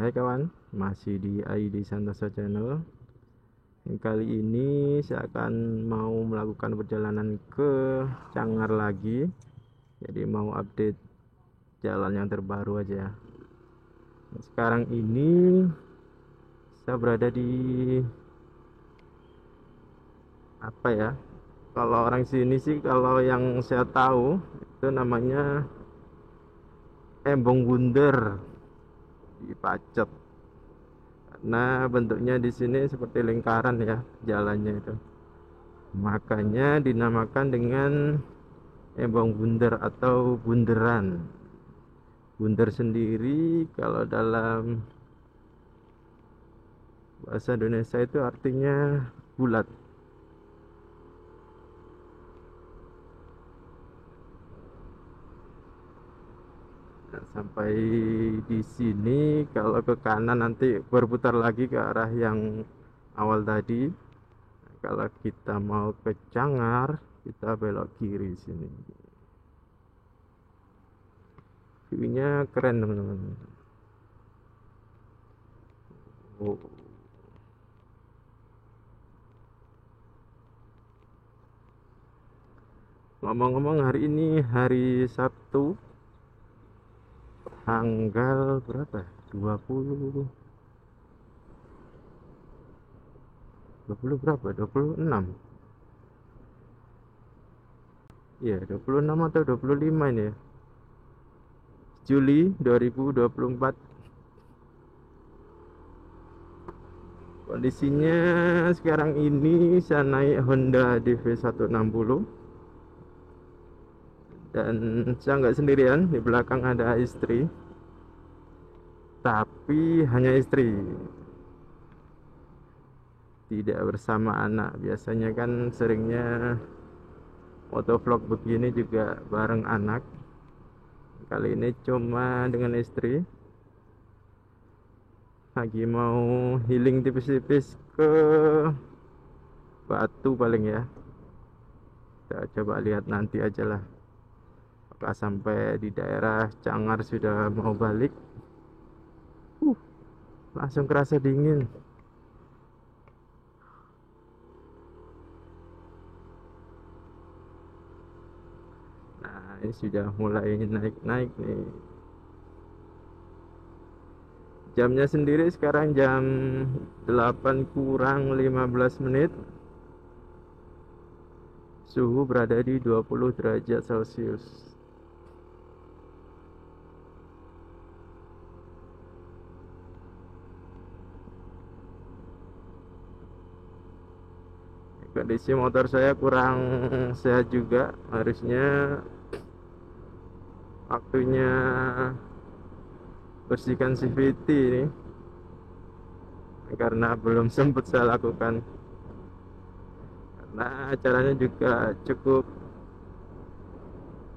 Hai kawan, masih di ID Santoso Channel. Kali ini saya akan mau melakukan perjalanan ke Cangar lagi. Jadi mau update jalan yang terbaru aja. Sekarang ini saya berada di apa ya? Kalau orang sini sih, kalau yang saya tahu itu namanya Embong Bunder di Pacet. Nah, bentuknya di sini seperti lingkaran ya jalannya itu. Makanya dinamakan dengan Embong Bunder atau bunderan. Bunder sendiri kalau dalam bahasa Indonesia itu artinya bulat. Nah, sampai di sini kalau ke kanan nanti berputar lagi ke arah yang awal tadi. Nah, kalau kita mau ke Cangar, kita belok kiri sini. View-nya keren teman-teman. Oh. Ngomong-ngomong, hari ini hari Sabtu, tanggal berapa? 20 20 berapa? 26. Iya, 26 atau 25 ini ya. Juli 2024. Kondisinya sekarang ini saya naik Honda DV160 dan saya nggak sendirian, di belakang ada istri. Tapi hanya istri, tidak bersama anak. Biasanya kan seringnya motovlog begini juga bareng anak. Kali ini cuma dengan istri. Lagi mau healing tipis-tipis ke Batu paling ya. Kita coba lihat nanti aja lah. Apakah sampai di daerah Cangar sudah mau balik. Langsung kerasa dingin. Nah, ini sudah mulai naik-naik nih. Jamnya sendiri sekarang jam 8 kurang 15 menit. Suhu berada di 20 derajat Celcius. Kondisi motor saya kurang sehat juga. Harusnya waktunya bersihkan CVT ini, karena belum sempat saya lakukan. Karena acaranya juga cukup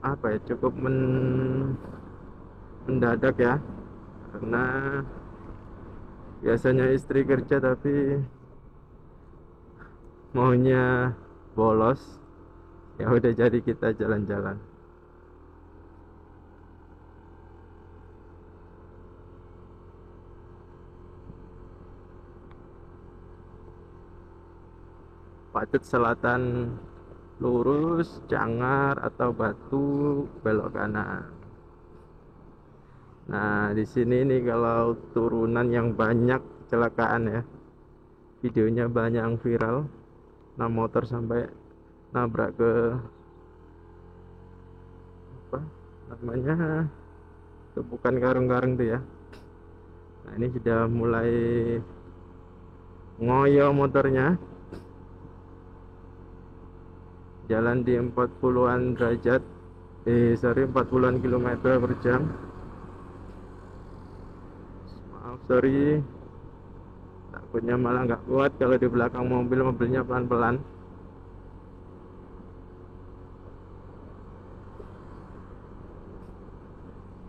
apa ya, cukup mendadak ya. Karena biasanya istri kerja tapi maunya bolos. Ya udah, jadi kita jalan-jalan. Pacet Selatan lurus, Cangar atau Batu belok kanan. Nah, di sini nih kalau turunan yang banyak kecelakaan ya. Videonya banyak yang viral. Nah, motor sampai nabrak ke apa namanya, tumpukan karung-karung tuh ya. Nah, ini sudah mulai ngoyo motornya. Jalan di 40-an derajat, 40-an kilometer per jam. Maaf, sorry, takutnya malah nggak kuat kalau di belakang mobilnya pelan-pelan.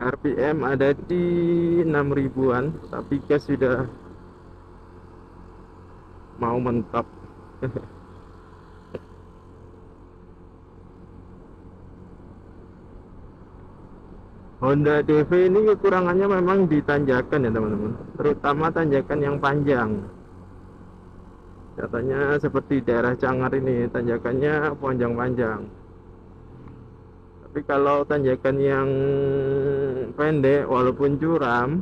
RPM ada di 6 ribuan, tapi gas sudah mau mentok. Honda DV ini kekurangannya memang di tanjakan ya teman-teman, terutama tanjakan yang panjang. Katanya seperti daerah Cangar ini tanjakannya panjang-panjang. Tapi kalau tanjakan yang pendek walaupun curam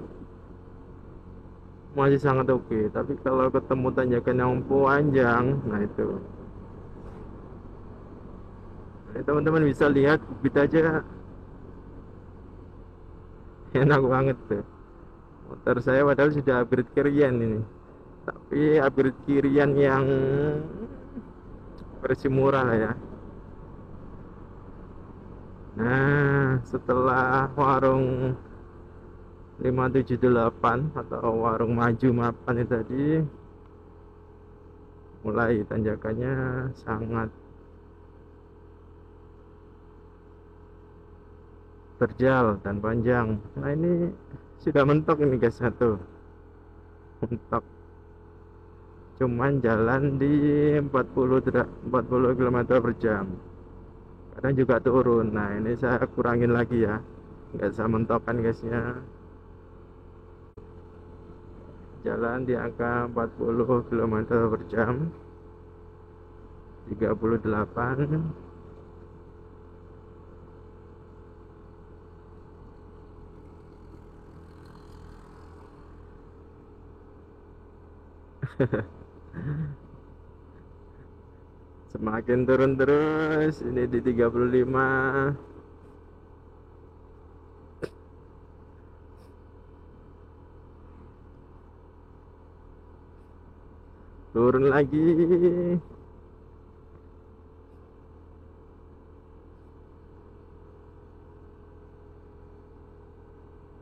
masih sangat oke. Tapi kalau ketemu tanjakan yang panjang, nah itu. Nah, teman-teman bisa lihat bukit aja enak banget tuh. Motor saya padahal sudah upgrade kirian ini. Tapi upgrade kirian yang versi murah lah ya. Nah, setelah warung 578 atau warung maju mapan itu tadi, mulai tanjakannya sangat terjal dan panjang. Nah ini sudah mentok ini guys, satu mentok, cuman jalan di 40 km per jam, kadang juga turun. Nah ini saya kurangin lagi ya, nggak saya mentokan guysnya, jalan di angka 40 km per jam, 38. Semakin turun terus, ini di 35. Turun lagi.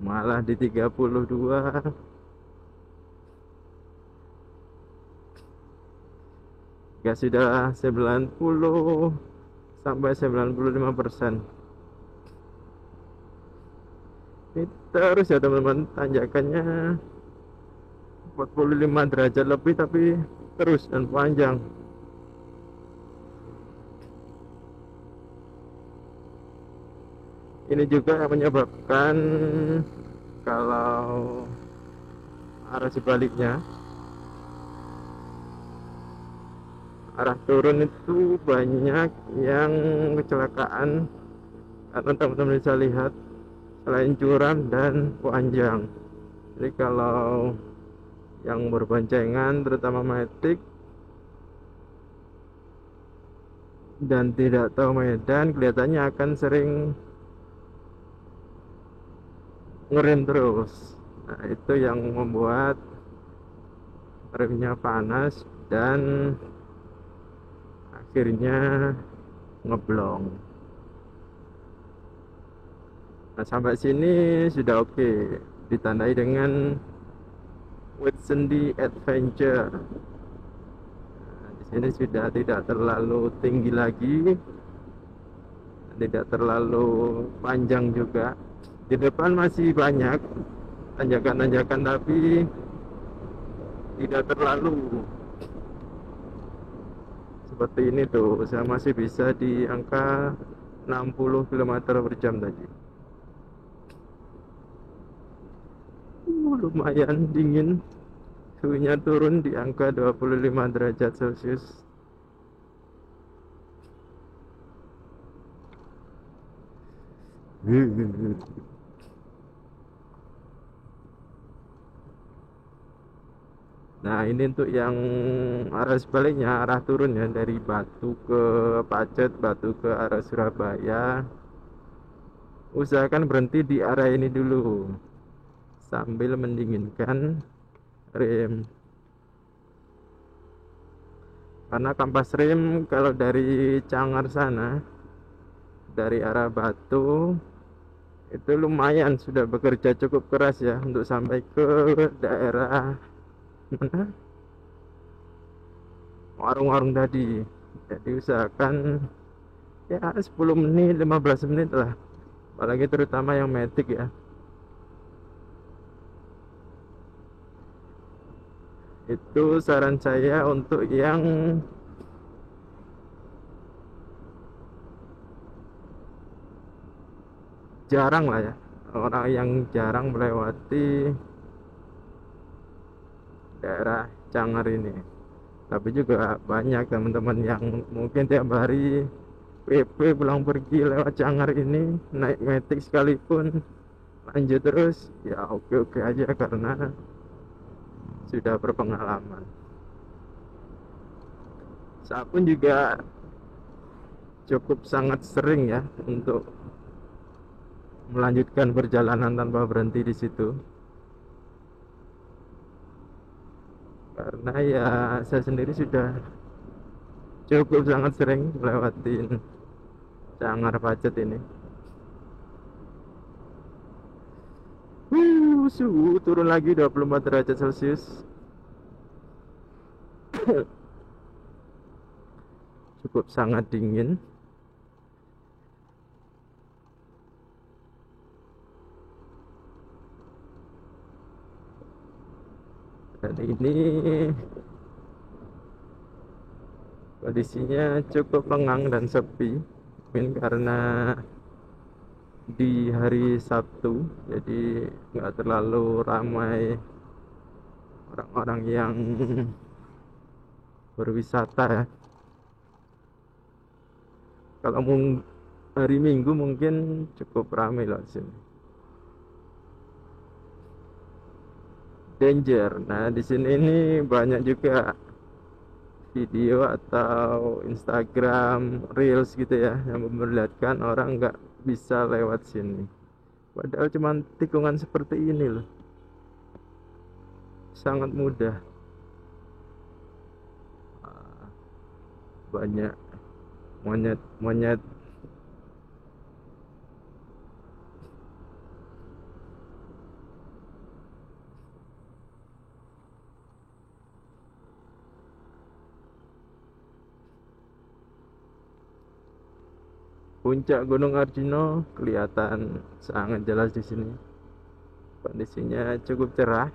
Malah di 32. Gas sudah 90 sampai 95%. Ini terus ya teman-teman, tanjakannya 45 derajat lebih tapi terus dan panjang. Ini juga yang menyebabkan kalau arah sebaliknya, arah turun itu banyak yang kecelakaan, karena teman-teman bisa lihat selain curam dan panjang. Jadi kalau yang berboncengan terutama matic dan tidak tahu medan, kelihatannya akan sering ngerem terus. Nah itu yang membuat remnya panas dan akhirnya ngeblong. Nah sampai sini sudah oke, ditandai dengan Whitsunday Adventure. Nah, di sini sudah tidak terlalu tinggi lagi, tidak terlalu panjang juga. Di depan masih banyak tanjakan-tanjakan tapi tidak terlalu seperti ini tuh. Saya masih bisa di angka 60 km per jam tadi. Lumayan dingin, suhunya turun di angka 25 derajat Celcius. Nah ini untuk yang arah sebaliknya, arah turun ya, dari Batu ke Pacet, Batu ke arah Surabaya, usahakan berhenti di area ini dulu sambil mendinginkan rem, karena kampas rem kalau dari Cangar sana, dari arah Batu itu lumayan sudah bekerja cukup keras ya untuk sampai ke daerah mana, warung-warung tadi. Jadi usahakan ya 10 menit 15 menit lah, apalagi terutama yang matic ya. Itu saran saya untuk yang jarang lah ya orang yang jarang melewati daerah Cangar ini. Tapi juga banyak teman-teman yang mungkin tiap hari PP pulang pergi lewat Cangar ini, naik metik sekalipun lanjut terus, ya oke-oke aja karena sudah berpengalaman. Saya pun juga cukup sangat sering ya untuk melanjutkan perjalanan tanpa berhenti di situ, karena ya saya sendiri sudah cukup sangat sering melewatin Cangar Pacet ini. Suhu turun lagi 24 derajat Celcius. Cukup sangat dingin. Dan ini kondisinya cukup lengang dan sepi, mungkin karena di hari Sabtu, jadi nggak terlalu ramai orang-orang yang berwisata ya. Kalau hari Minggu mungkin cukup ramai loh sini. Danger. Nah, di sini ini banyak juga video atau Instagram Reels gitu ya yang memperlihatkan orang nggak bisa lewat sini. Padahal cuma tikungan seperti ini loh. Sangat mudah. Banyak monyet-monyet. Puncak Gunung Arjuna kelihatan sangat jelas di sini. Kondisinya cukup cerah.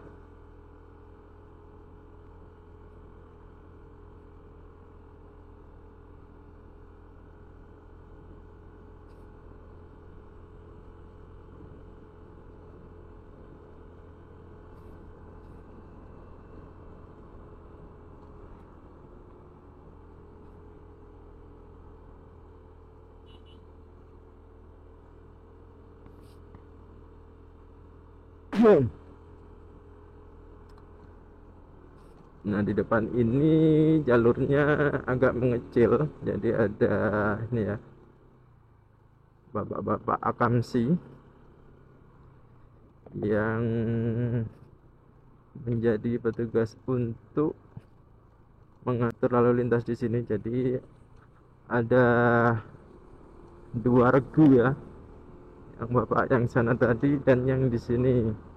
Nah, di depan ini jalurnya agak mengecil, jadi ada ini ya, bapak-bapak akamsi yang menjadi petugas untuk mengatur lalu lintas di sini. Jadi ada dua regu ya, yang bapak yang sana tadi dan yang di sini.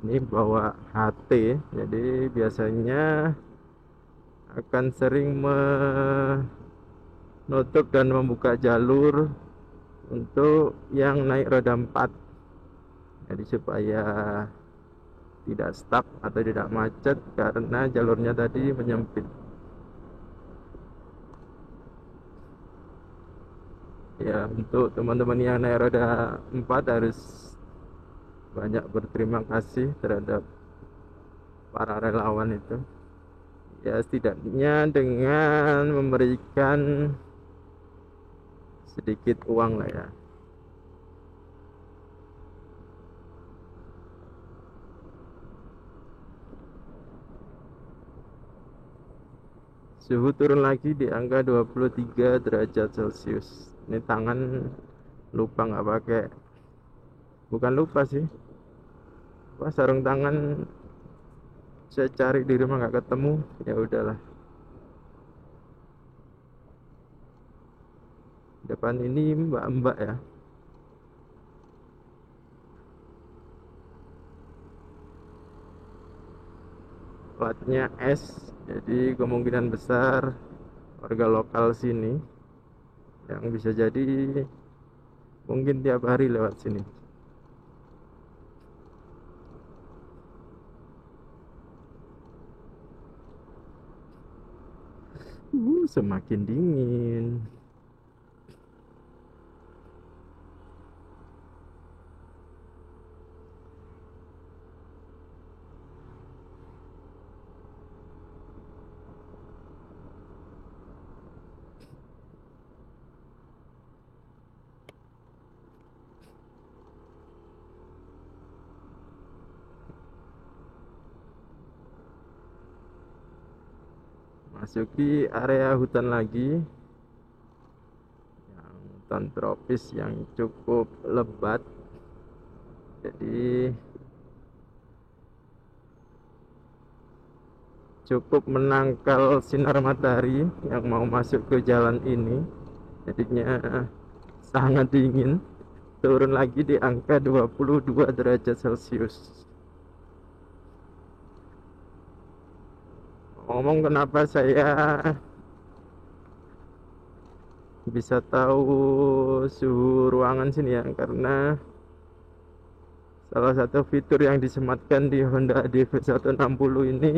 Ini bawa HT, jadi biasanya akan sering menutup dan membuka jalur untuk yang naik roda 4, jadi supaya tidak stuck atau tidak macet karena jalurnya tadi menyempit ya. Untuk teman-teman yang naik roda 4 harus banyak berterima kasih terhadap para relawan itu ya, setidaknya dengan memberikan sedikit uang lah ya. Suhu turun lagi di angka 23 derajat Celcius. Ini tangan lupa nggak pakai, bukan lupa sih, pas sarung tangan saya cari di rumah nggak ketemu, ya udahlah. Depan ini mbak-mbak ya, platnya S, jadi kemungkinan besar warga lokal sini yang bisa jadi mungkin tiap hari lewat sini. Semakin dingin. masuki area hutan lagi, yang hutan tropis yang cukup lebat. Jadi cukup menangkal sinar matahari yang mau masuk ke jalan ini, jadinya sangat dingin. Turun lagi di angka 22 derajat Celcius. Ngomong kenapa saya bisa tahu suhu ruangan sini ya, karena salah satu fitur yang disematkan di Honda DV160 ini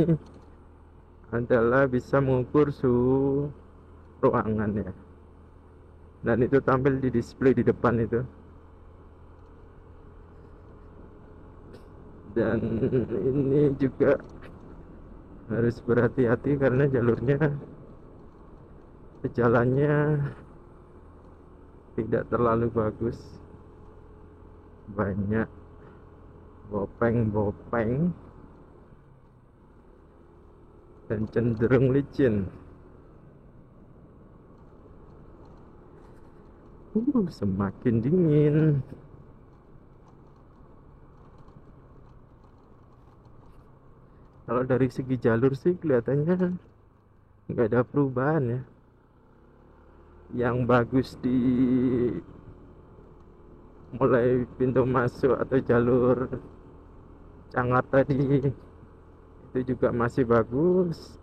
adalah bisa mengukur suhu ruangan ya, dan itu tampil di display di depan itu. Dan ini juga harus berhati-hati karena jalurnya, jalannya tidak terlalu bagus, banyak bopeng-bopeng dan cenderung licin. Semakin dingin. Kalau dari segi jalur sih kelihatannya nggak ada perubahan ya. Yang bagus di mulai pintu masuk atau jalur Cangar tadi itu juga masih bagus.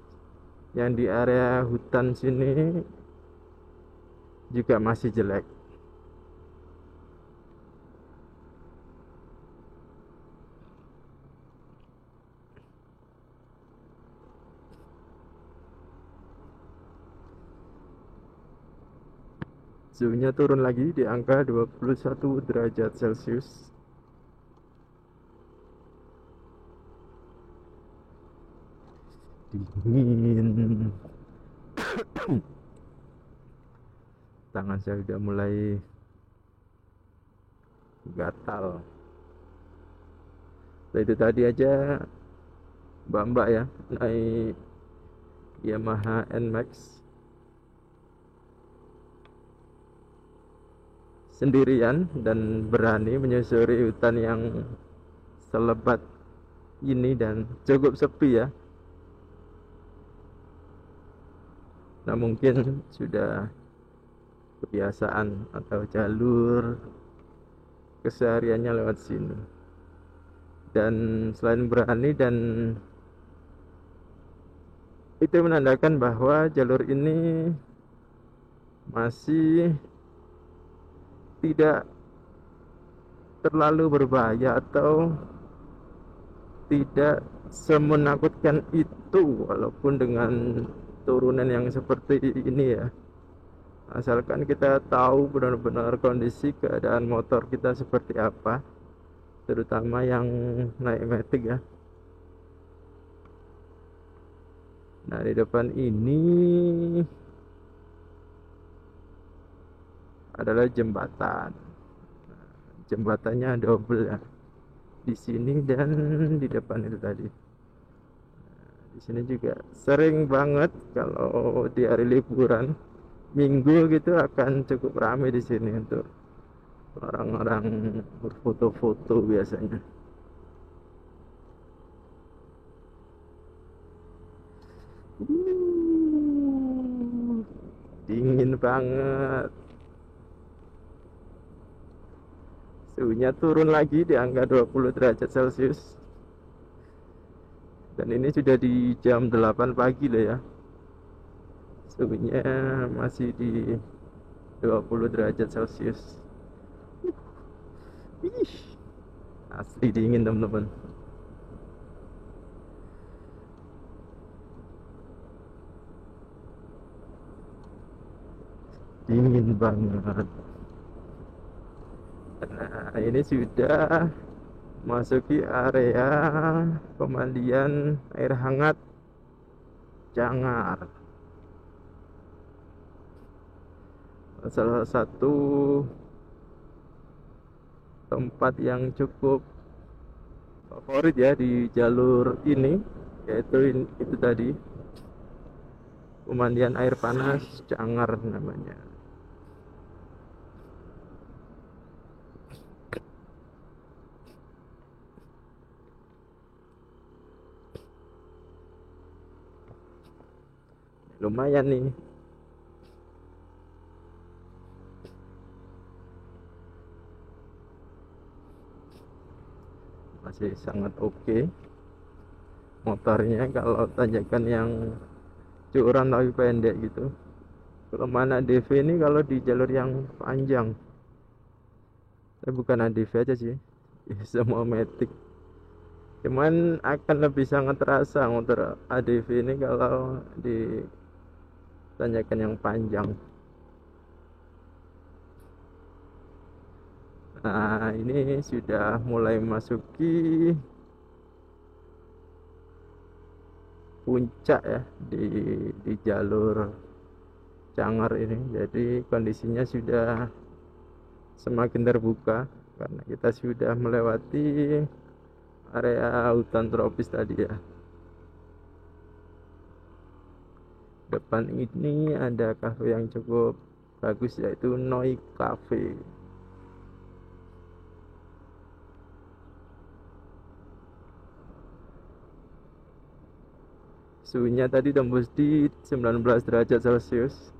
Yang di area hutan sini juga masih jelek. Suhunya turun lagi di angka 21 derajat Celcius. Dingin. Tangan saya udah mulai gatal. Nah, itu tadi aja mbak-mbak ya naik Yamaha NMAX sendirian dan berani menyusuri hutan yang selebat ini dan cukup sepi ya. Nah, mungkin sudah kebiasaan atau jalur kesehariannya lewat sini. Dan selain berani, dan itu menandakan bahwa jalur ini masih tidak terlalu berbahaya atau tidak semenakutkan itu, walaupun dengan turunan yang seperti ini ya. Asalkan kita tahu benar-benar kondisi keadaan motor kita seperti apa, terutama yang naik matic ya. Nah, di depan ini adalah jembatan. Jembatannya double ya, di sini dan di depan itu tadi. Di sini juga sering banget kalau di hari liburan minggu gitu akan cukup ramai di sini untuk orang-orang berfoto-foto biasanya. Dingin banget. Suhunya turun lagi di angka 20 derajat Celcius. Dan ini sudah di jam 8 pagi loh ya. Suhunya masih di 20 derajat Celcius. Asli dingin teman-teman. Dingin banget. Nah, ini sudah masuki area pemandian air hangat Cangar. Salah satu tempat yang cukup favorit ya di jalur ini, yaitu itu tadi pemandian air panas Cangar namanya. Lumayan nih, masih sangat oke motornya. Kalau tanjakan yang curam tapi pendek gitu. Kalau mana ADV ini kalau di jalur yang panjang, bukan ADV aja sih, semua matic, cuman akan lebih sangat terasa motor ADV ini kalau di tanjakan yang panjang. Nah, ini sudah mulai masuki puncak ya, di jalur Cangar ini. Jadi kondisinya sudah semakin terbuka karena kita sudah melewati area hutan tropis tadi ya. Depan ini ada cafe yang cukup bagus, yaitu Noi Cafe. Suhunya tadi tembus di 19 derajat Celcius.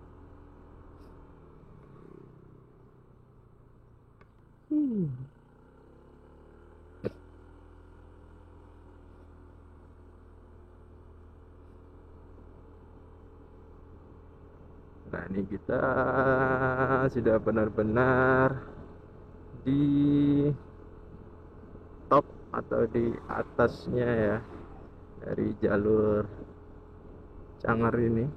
Nah, ini kita sudah benar-benar di top atau di atasnya ya dari jalur Cangar ini,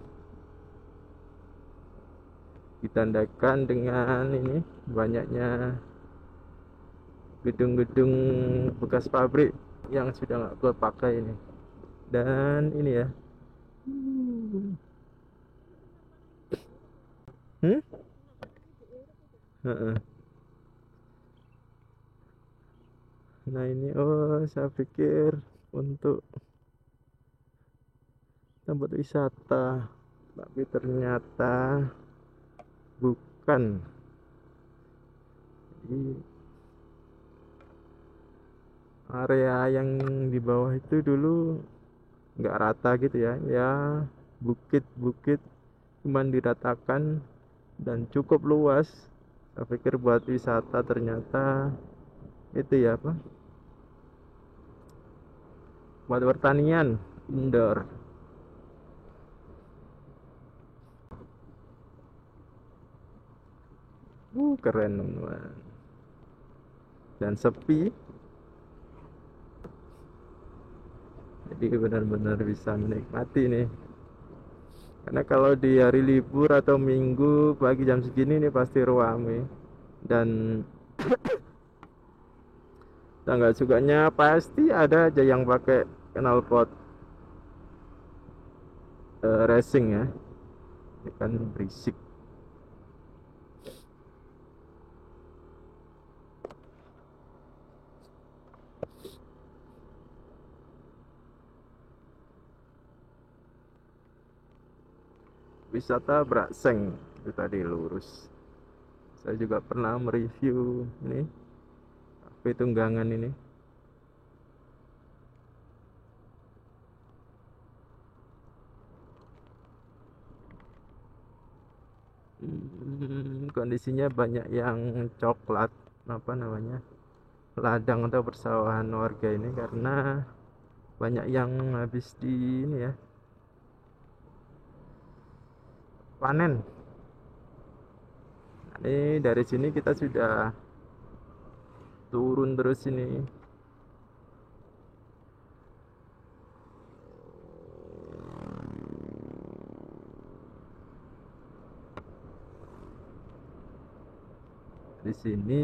ditandakan dengan ini banyaknya gedung-gedung bekas pabrik yang sudah nggak gue pakai ini. Dan ini ya, nah ini, oh saya pikir untuk tempat wisata, tapi ternyata bukan. Jadi area yang di bawah itu dulu nggak rata gitu ya, bukit-bukit cuman diratakan dan cukup luas. Saya pikir buat wisata, ternyata itu ya apa, buat pertanian indoor. Keren teman-teman, dan sepi, jadi benar-benar bisa menikmati nih. Karena kalau di hari libur atau minggu pagi jam segini nih pasti ramai. Dan tanggal sukanya pasti ada aja yang pakai knalpot racing ya, ini kan berisik. Wisata Brakseng itu tadi lurus. Saya juga pernah mereview ini Cafe Tunggangan ini. Kondisinya banyak yang coklat, apa namanya, ladang atau persawahan warga ini, karena banyak yang habis di ini ya, panen. Ini dari sini kita sudah turun terus ini. Di sini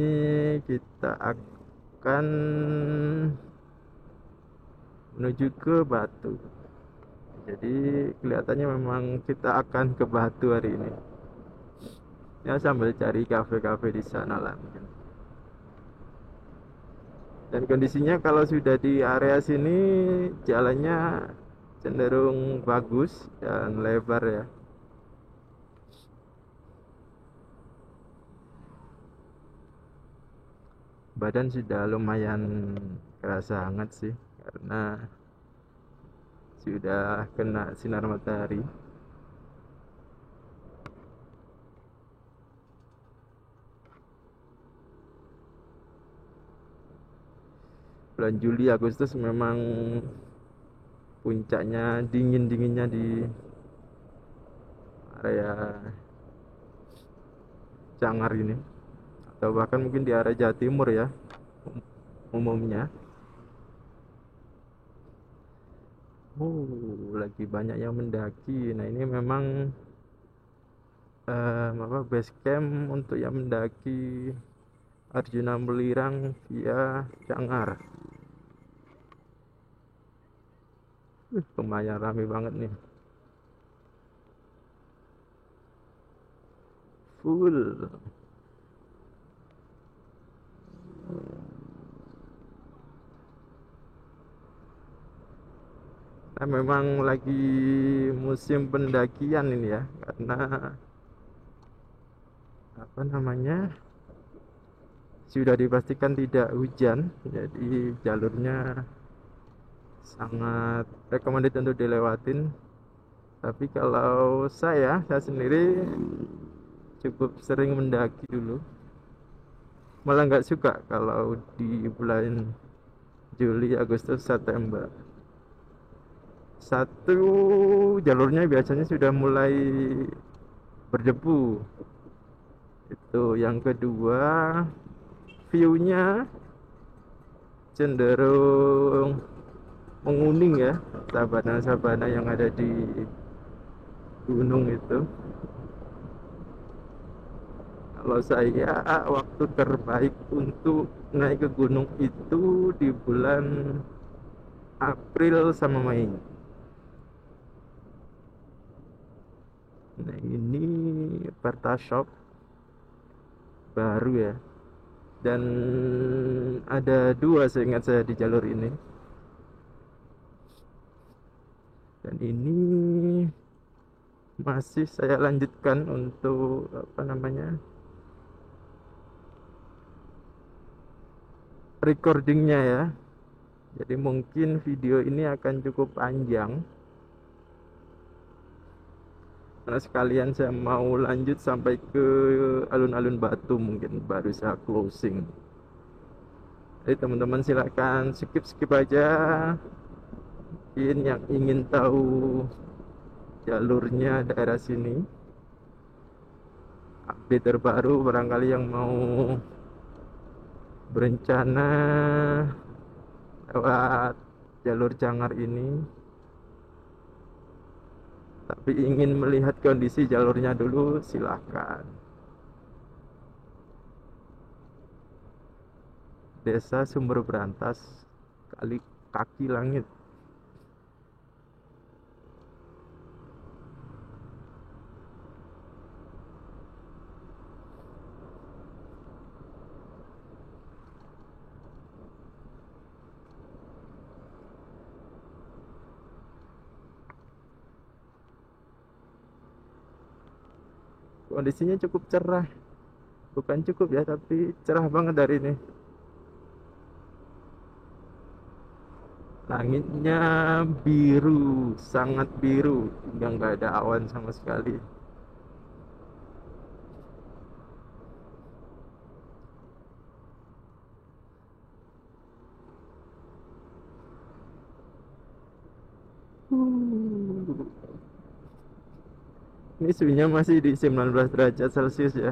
kita akan menuju ke Batu. Jadi kelihatannya memang kita akan ke Batu hari ini. Ya, sambil cari kafe-kafe di sana lah mungkin. Dan kondisinya kalau sudah di area sini jalannya cenderung bagus dan lebar ya. Badan sudah lumayan kerasa hangat sih, karena sudah kena sinar matahari. Bulan Juli Agustus memang puncaknya dinginnya di area Cangar ini, atau bahkan mungkin di area Jawa Timur ya umumnya. Lagi banyak yang mendaki. Nah, ini memang base camp untuk yang mendaki Arjuna Melirang via Cangar. Lumayan rame banget nih, full. Nah, memang lagi musim pendakian ini ya, karena apa namanya, sudah dipastikan tidak hujan, jadi jalurnya sangat recommended untuk dilewatin. Tapi kalau saya sendiri cukup sering mendaki dulu, malah nggak suka kalau di bulan Juli, Agustus, September. Satu, jalurnya biasanya sudah mulai berdebu. Itu yang kedua, view-nya cenderung menguning ya, sabana-sabana yang ada di gunung itu. Kalau saya, waktu terbaik untuk naik ke gunung itu di bulan April sama Mei. Nah, ini Pertashop baru ya, dan ada dua seingat saya di jalur ini. Dan ini masih saya lanjutkan untuk apa namanya, recordingnya ya. Jadi mungkin video ini akan cukup panjang, karena sekalian saya mau lanjut sampai ke alun-alun Batu, mungkin baru saya closing. Jadi teman-teman silahkan skip aja. Mungkin yang ingin tahu jalurnya daerah sini, update terbaru, barangkali yang mau berencana lewat jalur Cangar ini tapi ingin melihat kondisi jalurnya dulu, silahkan. Desa Sumber Berantas, Kaki Langit. Kondisinya cukup cerah, bukan cukup ya, tapi cerah banget hari ini. Langitnya biru, sangat biru, hingga nggak ada awan sama sekali. Ini suhunya masih di 19 derajat Celcius ya.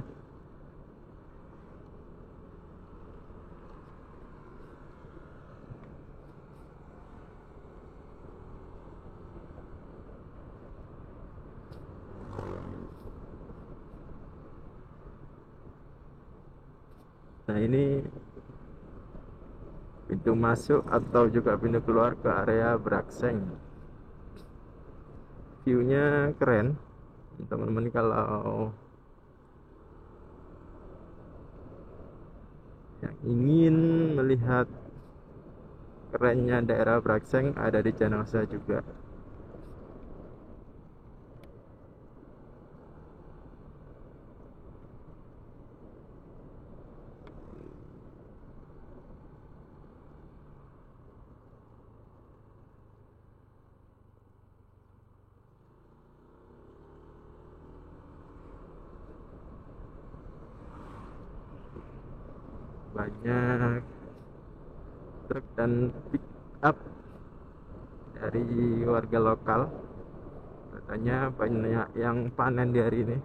Nah, ini pintu masuk atau juga pintu keluar ke area Brakseng. View-nya keren teman-teman. Kalau yang ingin melihat kerennya daerah Brakseng, ada di channel saya juga. banyak truk dan pick up dari warga lokal. Katanya banyak yang panen di hari ini.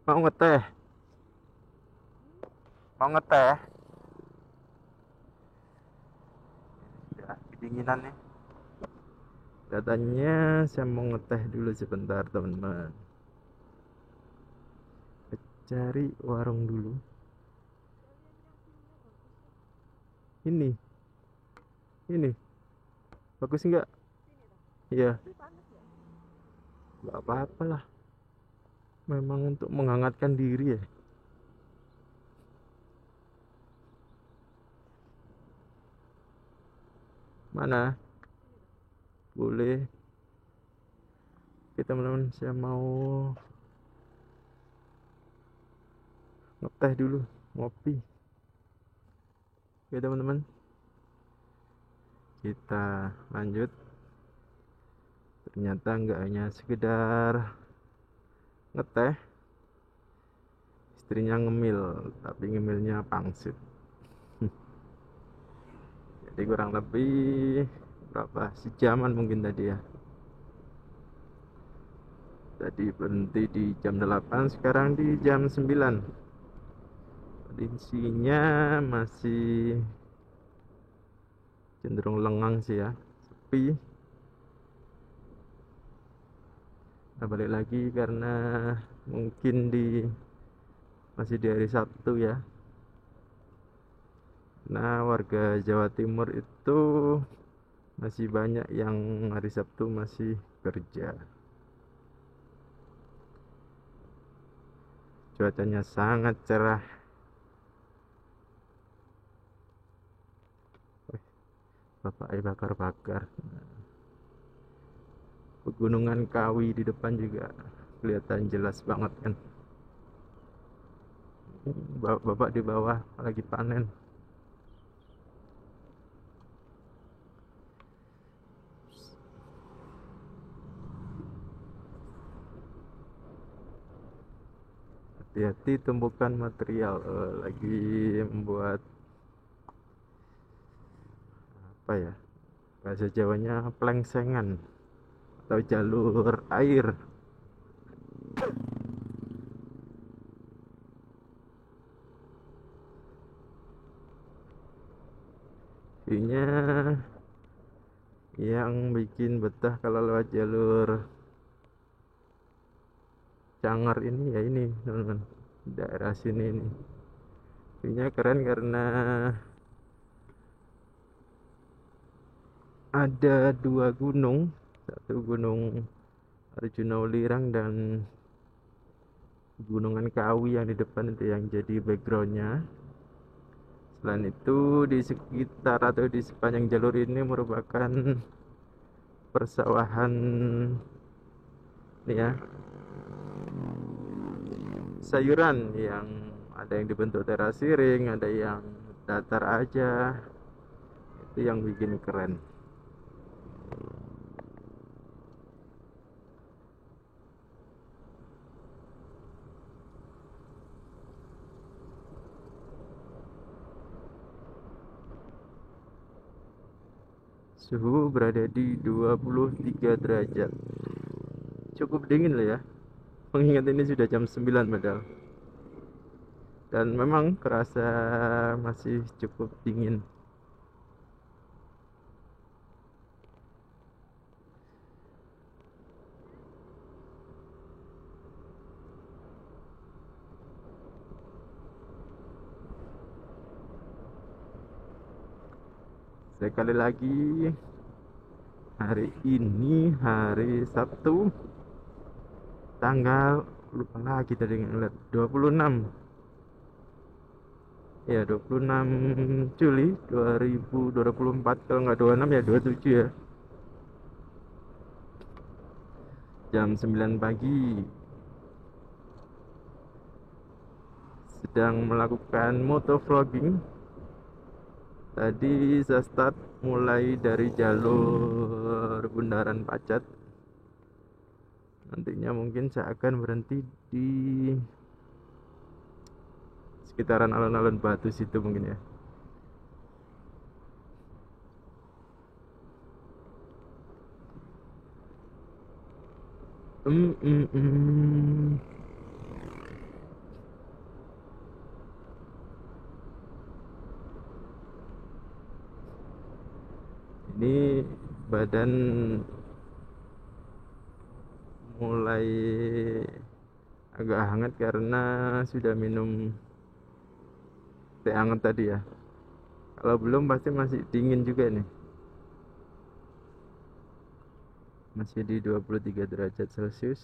Mau ngeteh? Mau ngeteh? Ya, kedinginan nih. Katanya saya mau ngeteh dulu sebentar, teman-teman. Cari warung dulu. Ini bagus nggak? Iya, nggak apa-apa lah. Memang untuk menghangatkan diri ya. Mana? Boleh. Oke teman-teman, saya mau ngeteh dulu, ngopi. Oke teman-teman, kita lanjut. Ternyata nggak hanya sekedar ngeteh, istrinya ngemil, tapi ngemilnya pangsit. Jadi kurang lebih berapa sejaman mungkin tadi ya. Tadi berhenti di jam 8, sekarang di jam 9. Kondisinya masih cenderung lengang sih ya, sepi. Nah, balik lagi karena mungkin masih di hari Sabtu ya. Nah, warga Jawa Timur itu masih banyak yang hari Sabtu masih kerja. Cuacanya sangat cerah. Bapak bakar-bakar. Pegunungan Kawi di depan juga kelihatan jelas banget kan. Bapak di bawah lagi panen. Hati-hati tumpukan material, lagi membuat apa ya, bahasa Jawanya plengsengan atau jalur air. Intinya yang bikin betah kalau lewat jalur Cangar ini ya ini teman-teman, daerah sini ini. Intinya keren karena ada dua gunung, satu gunung Arjuna Ulirang dan Gunungan Kawi yang di depan itu yang jadi backgroundnya. Selain itu di sekitar atau di sepanjang jalur ini merupakan persawahan nih ya, sayuran yang ada yang dibentuk terasiring, ada yang datar aja. Itu yang bikin keren. Suhu berada di 23 derajat. Cukup dingin loh ya. Mengingat ini sudah jam 9 padahal. Dan memang kerasa masih cukup dingin. Sekali lagi, hari ini hari Sabtu, tanggal lupa lagi tadi ngeliat 26 ya, 26 Juli 2024. Kalau nggak 26 ya 27 ya, jam 9 pagi. Sedang melakukan motovlogging. Tadi saya start mulai dari jalur Bundaran Pacat. Nantinya mungkin saya akan berhenti di sekitaran alun-alun Batu situ mungkin ya. Hmm, hmm, hmm. Ini badan mulai agak hangat karena sudah minum teh hangat tadi ya. Kalau belum pasti masih dingin juga nih. Masih di 23 derajat Celcius.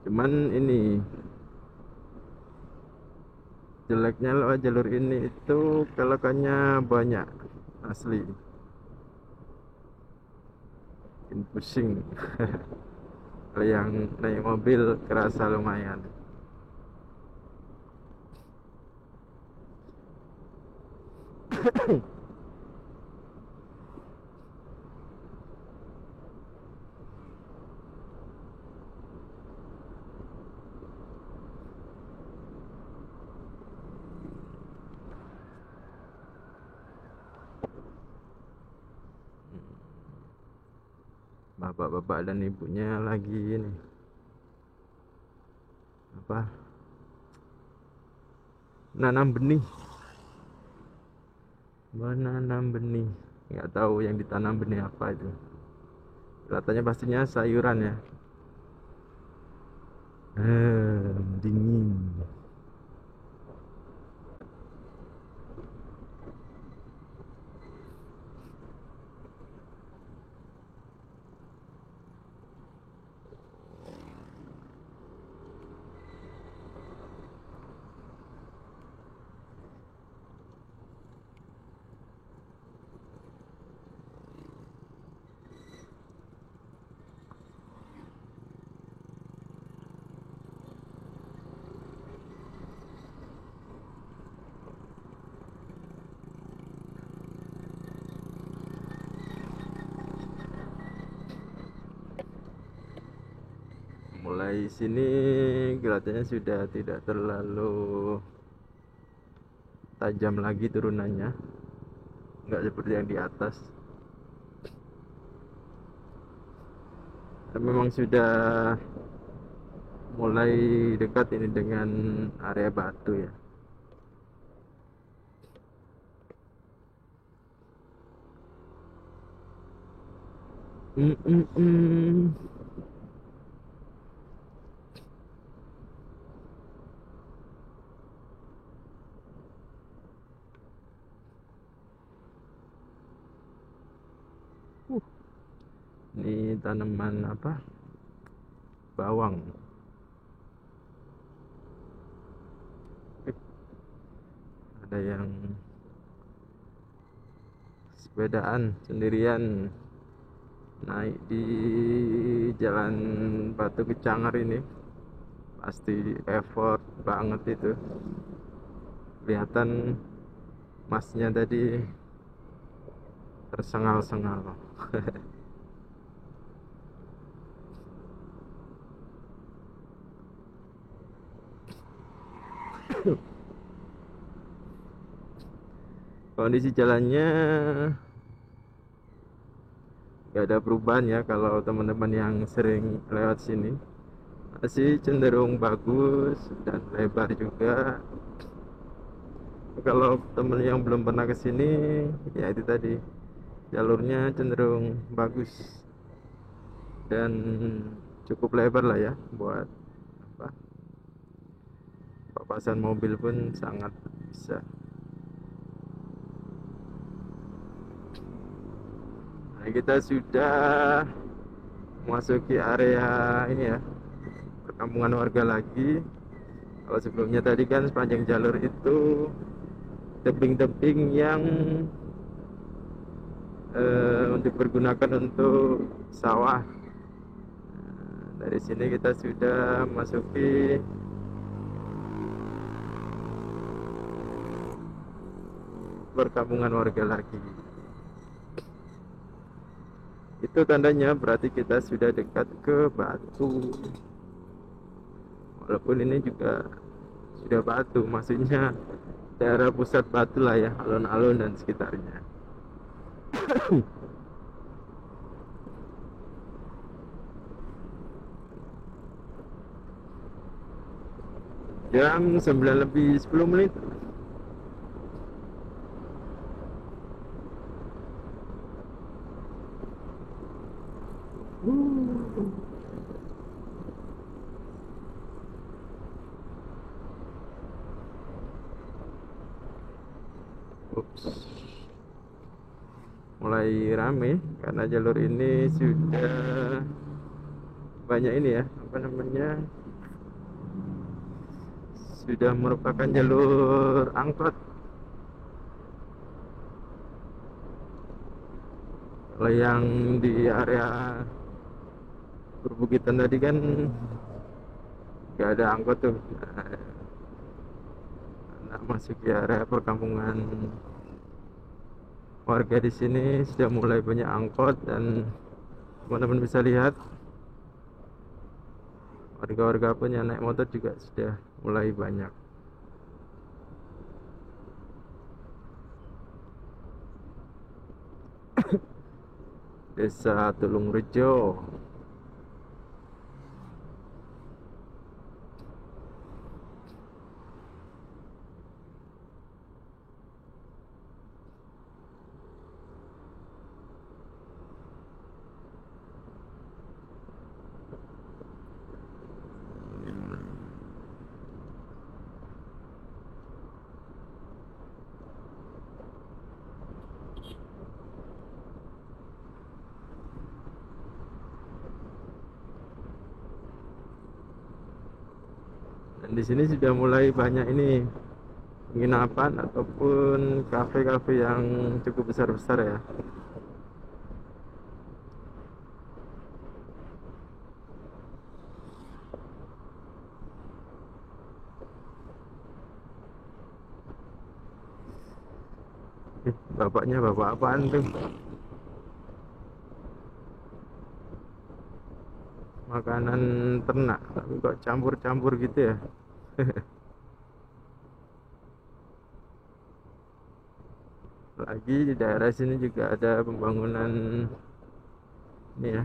Cuman ini jeleknya lewat jalur ini itu kelokannya banyak asli, bikin pusing. Kalau yang naik mobil kerasa lumayan. Bapak-bapak dan ibunya lagi ini apa, nanam benih, menanam benih. Nggak tahu yang ditanam benih apa itu, kelihatannya pastinya sayuran ya. Dingin. Mulai sini kelihatannya sudah tidak terlalu tajam lagi turunannya, nggak seperti yang di atas. Dan memang sudah mulai dekat ini dengan area Batu ya. Mm, mm, mm. Ini tanaman apa? Bawang. Ada yang sepedaan sendirian naik di jalan Batu Kecangar ini. Pasti effort banget itu. Kelihatan masnya tadi tersengal-sengal. Kondisi jalannya gak ada perubahan ya. Kalau teman-teman yang sering lewat sini masih cenderung bagus dan lebar juga. Kalau teman yang belum pernah ke sini, ya itu tadi, jalurnya cenderung bagus dan cukup lebar lah ya, buat apa, papasan mobil pun sangat bisa. Nah, kita sudah memasuki area ini ya, perkampungan warga lagi. Kalau sebelumnya tadi kan sepanjang jalur itu tebing-tebing yang dipergunakan untuk sawah. Dari sini kita sudah masuki perkampungan warga lagi. Itu tandanya berarti kita sudah dekat ke Batu. Walaupun ini juga sudah Batu, maksudnya daerah pusat Batu lah ya, alun-alun dan sekitarnya. Jam 9 lebih 10 menit. Ups. Mulai rame karena jalur ini sudah banyak ini ya, apa namanya, sudah merupakan jalur angkot. Kalau yang di area perbukitan tadi kan gak ada angkot tuh. Nah, masuk ke area perkampungan warga di sini sudah mulai banyak angkot, dan teman-teman bisa lihat warga-warga pun yang naik motor juga sudah mulai banyak. Desa Tulungrejo. Dan di sini sudah mulai banyak ini penginapan ataupun kafe-kafe yang cukup besar-besar ya. Bapaknya bapak apaan tuh? Makanan ternak tapi kok campur-campur gitu ya. Lagi di daerah sini juga ada pembangunan ini ya,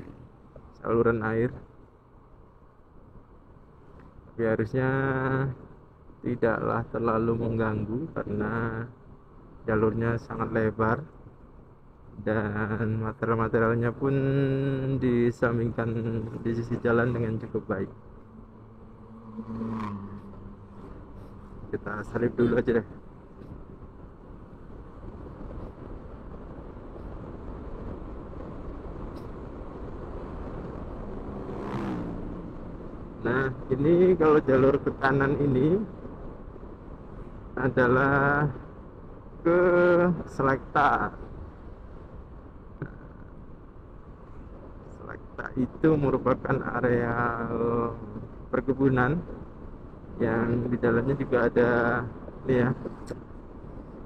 saluran air, tapi harusnya tidaklah terlalu mengganggu karena jalurnya sangat lebar dan material-materialnya pun disampingkan di sisi jalan dengan cukup baik. Kita salib dulu aja deh. Nah, ini kalau jalur ke kanan ini adalah ke Selekta. Selekta itu merupakan areal perkebunan yang di dalamnya juga ada ini ya,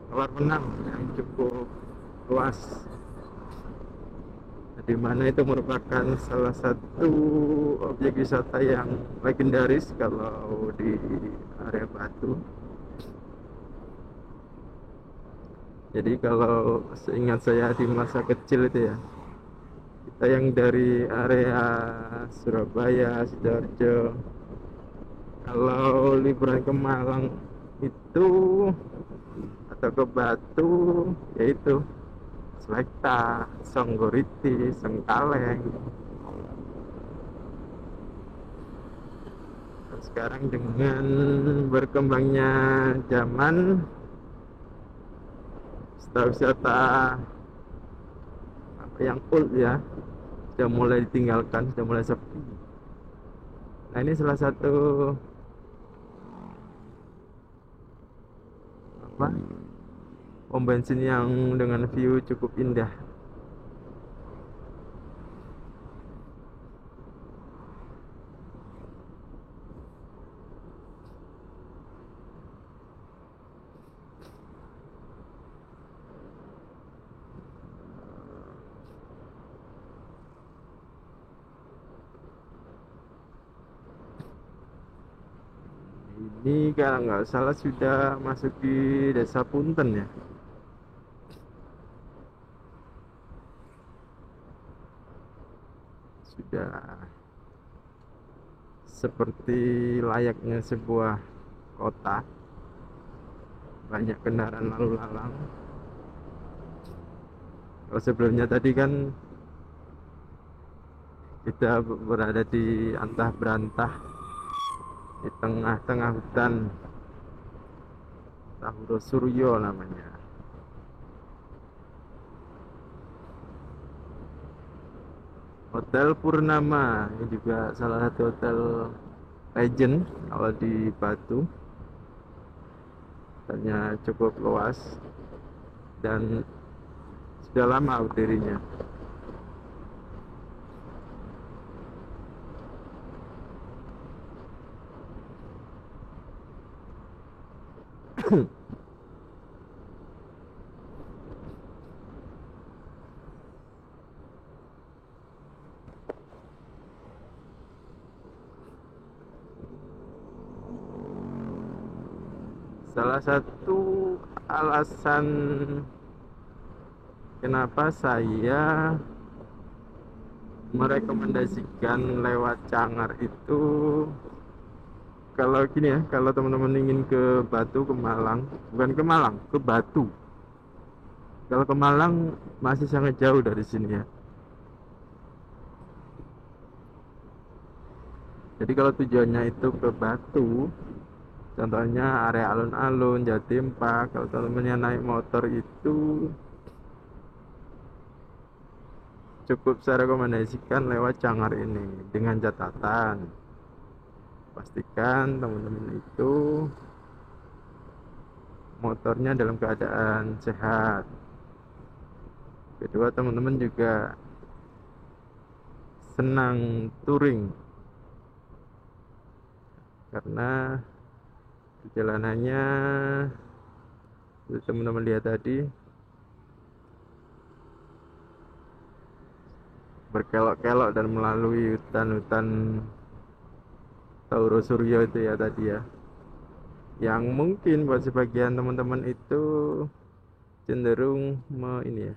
kolam renang yang cukup luas, di mana itu merupakan salah satu objek wisata yang legendaris kalau di area Batu. Jadi kalau seingat saya di masa kecil itu ya, kita yang dari area Surabaya, Sidoarjo, kalau liburan ke Malang itu atau ke Batu, yaitu Selekta, Songgoriti, Sengkaleng. Sekarang dengan berkembangnya zaman, wisata apa yang old ya, sudah mulai ditinggalkan, sudah mulai sepi. Nah, ini salah satu apa pom bensin yang dengan view cukup indah. Ini kalau nggak salah sudah masuk di Desa Punten ya. Sudah seperti layaknya sebuah kota, banyak kendaraan lalu lalang. Kalau sebelumnya tadi kan kita berada di antah berantah di tengah-tengah hutan, Tahuro Suryo namanya. Hotel Purnama ini juga salah satu hotel legend kalau di Batu. Hotelnya cukup luas dan sudah lama berdirinya. Salah satu alasan kenapa saya merekomendasikan lewat Cangar itu, kalau gini ya, kalau teman-teman ingin ke Batu, ke Malang, bukan ke Malang, ke Batu. Kalau ke Malang masih sangat jauh dari sini ya. Jadi kalau tujuannya itu ke Batu, contohnya area alun-alun, Jatim Park, kalau teman-temannya naik motor itu cukup saya rekomendasikan lewat Cangar ini, dengan catatan pastikan teman-teman itu motornya dalam keadaan sehat. Kedua, teman-teman juga senang touring, karena perjalanannya teman-teman lihat tadi berkelok-kelok dan melalui hutan-hutan Tahuro Suryo itu ya tadi ya, yang mungkin buat sebagian teman-teman itu cenderung ini ya,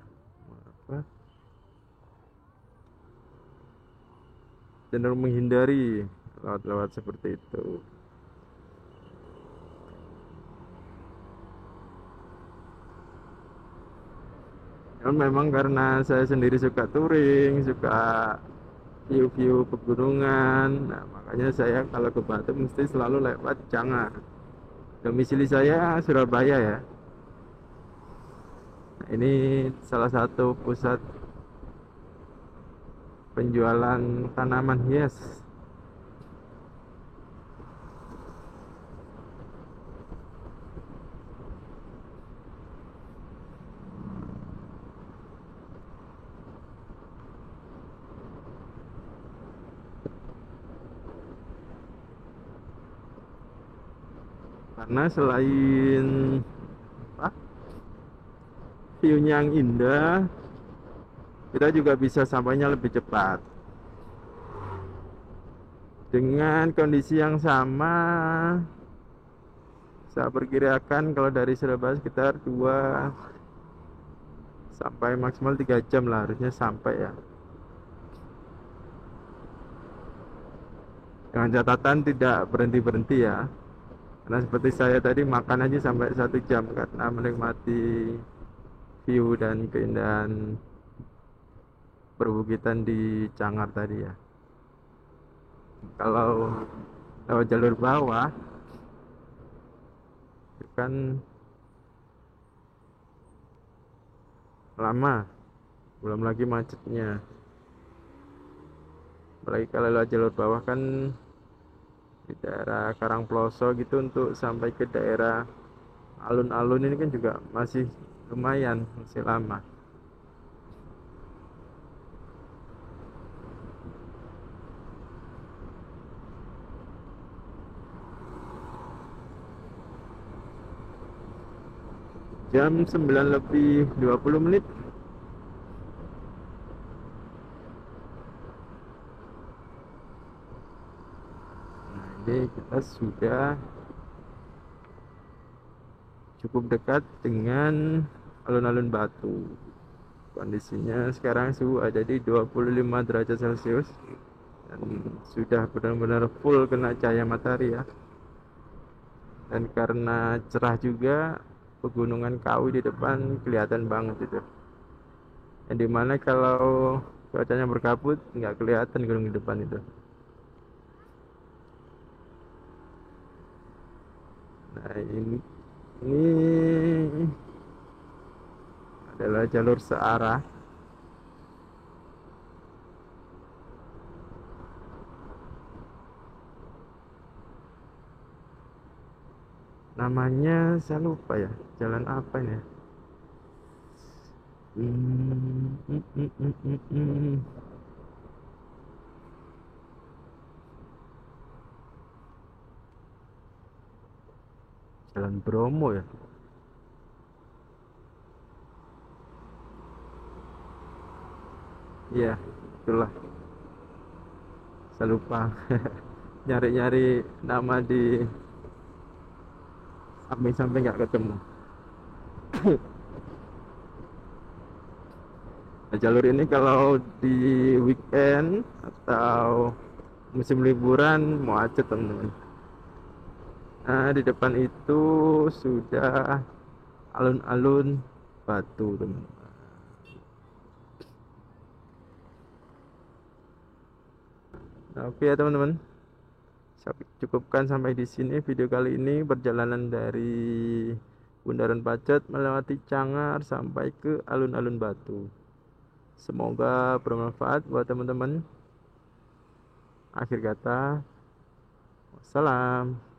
cenderung menghindari lewat-lewat seperti itu. Ya, memang karena saya sendiri suka touring, suka view-view pegunungan, nah, makanya saya kalau ke Batu mesti selalu lewat Cangar. Domisili saya Surabaya ya. Nah, ini salah satu pusat penjualan tanaman hias. Karena selain view-nya yang indah, kita juga bisa sampainya lebih cepat. Dengan kondisi yang sama, saya perkirakan kalau dari Surabaya sekitar 2 sampai maksimal 3 jam lah harusnya sampai ya. Dengan catatan tidak berhenti-berhenti ya. Karena seperti saya tadi makan aja sampai 1 jam karena menikmati view dan keindahan perbukitan di Cangar tadi ya. Kalau lewat jalur bawah itu kan lama, belum lagi macetnya. Apalagi kalau lewat jalur bawah kan di daerah Karangploso gitu, untuk sampai ke daerah alun-alun ini kan juga masih lumayan masih lama. Jam 9:20. Nah, ini kita sudah cukup dekat dengan alun-alun Batu. Kondisinya sekarang suhu ada di 25 derajat Celcius dan sudah benar-benar full kena cahaya matahari ya. Dan karena cerah juga, pegunungan Kawi di depan kelihatan banget itu. Yang dimana kalau cuacanya berkabut nggak kelihatan gunung di depan itu. Nah, ini adalah jalur searah. Namanya saya lupa ya, jalan apa ini ya? Hmm, hmm, hmm, hmm, hmm, hmm. Jalan Bromo ya. Iya, itulah. Saya lupa. Nyari-nyari nama di samping-samping nggak ketemu. Nah, jalur ini kalau di weekend atau musim liburan macet teman-teman. Nah, di depan itu sudah alun-alun Batu teman-teman. Nah, oke ya teman-teman. Saya cukupkan sampai di sini video kali ini, perjalanan dari Bundaran Pacet melewati Cangar sampai ke alun-alun Batu. Semoga bermanfaat buat teman-teman. Akhir kata, wassalam.